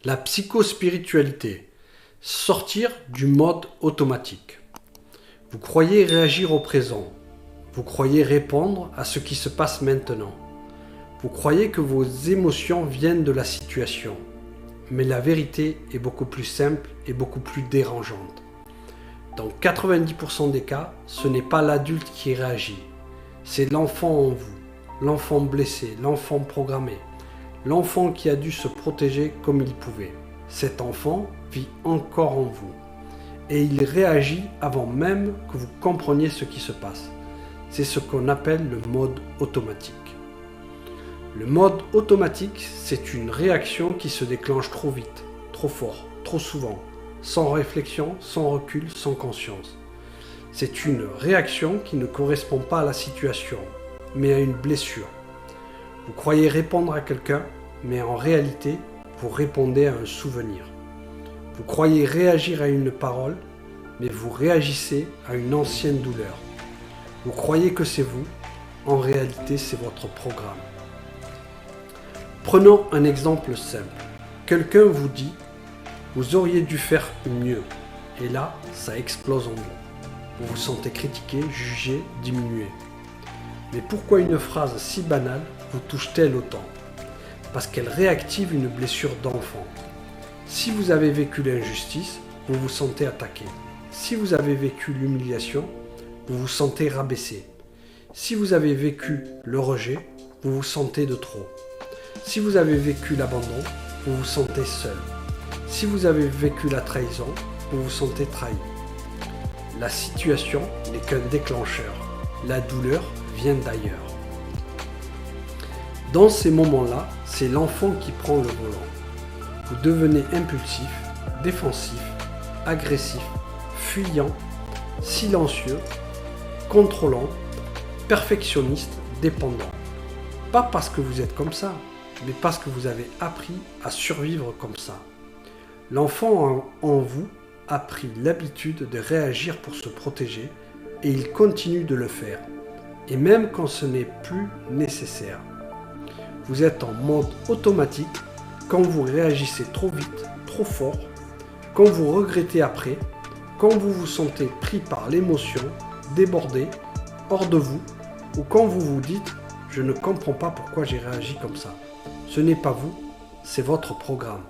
La psychospiritualité. Sortir du mode automatique. Vous croyez réagir au présent. Vous croyez répondre à ce qui se passe maintenant. Vous croyez que vos émotions viennent de la situation. Mais la vérité est beaucoup plus simple et beaucoup plus dérangeante. Dans 90% des cas, ce n'est pas l'adulte qui réagit. C'est l'enfant en vous, l'enfant blessé, l'enfant programmé, l'enfant qui a dû se protéger comme il pouvait. Cet enfant vit encore en vous. Et il réagit avant même que vous compreniez ce qui se passe. C'est ce qu'on appelle le mode automatique. Le mode automatique, c'est une réaction qui se déclenche trop vite, trop fort, trop souvent, sans réflexion, sans recul, sans conscience. C'est une réaction qui ne correspond pas à la situation, mais à une blessure. Vous croyez répondre à quelqu'un, mais en réalité, vous répondez à un souvenir. Vous croyez réagir à une parole, mais vous réagissez à une ancienne douleur. Vous croyez que c'est vous, en réalité c'est votre programme. Prenons un exemple simple. Quelqu'un vous dit « vous auriez dû faire mieux » et là, ça explose en vous. Vous vous sentez critiqué, jugé, diminué. Mais pourquoi une phrase si banale vous touche-t-elle autant ? Parce qu'elle réactive une blessure d'enfant. Si vous avez vécu l'injustice, vous vous sentez attaqué. Si vous avez vécu l'humiliation, vous vous sentez rabaissé. Si vous avez vécu le rejet, vous vous sentez de trop. Si vous avez vécu l'abandon, vous vous sentez seul. Si vous avez vécu la trahison, vous vous sentez trahi. La situation n'est qu'un déclencheur. La douleur vient d'ailleurs. Dans ces moments-là, c'est l'enfant qui prend le volant. Vous devenez impulsif, défensif, agressif, fuyant, silencieux, contrôlant, perfectionniste, dépendant. Pas parce que vous êtes comme ça, mais parce que vous avez appris à survivre comme ça. L'enfant en vous a pris l'habitude de réagir pour se protéger et il continue de le faire, et même quand ce n'est plus nécessaire. Vous êtes en mode automatique quand vous réagissez trop vite, trop fort, quand vous regrettez après, quand vous vous sentez pris par l'émotion, débordé, hors de vous, ou quand vous vous dites « je ne comprends pas pourquoi j'ai réagi comme ça ». Ce n'est pas vous, c'est votre programme.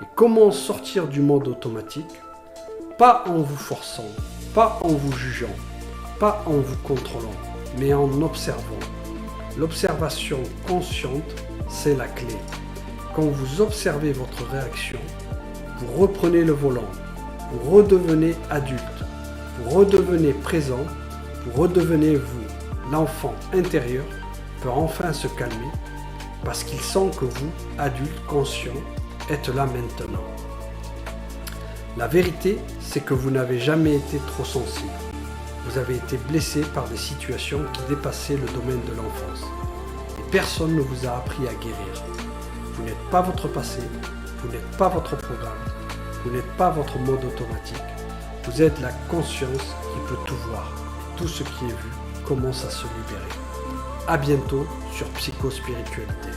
Et comment sortir du mode automatique ? Pas en vous forçant, pas en vous jugeant, pas en vous contrôlant, mais en observant. L'observation consciente, c'est la clé. Quand vous observez votre réaction, vous reprenez le volant, vous redevenez adulte, vous redevenez présent, vous redevenez vous. L'enfant intérieur peut enfin se calmer parce qu'il sent que vous, adulte conscient, êtes là maintenant. La vérité, c'est que vous n'avez jamais été trop sensible. Vous avez été blessé par des situations qui dépassaient le domaine de l'enfance. Et personne ne vous a appris à guérir. Vous n'êtes pas votre passé, vous n'êtes pas votre programme, vous n'êtes pas votre mode automatique. Vous êtes la conscience qui peut tout voir. Tout ce qui est vu commence à se libérer. À bientôt sur Psychospiritualité.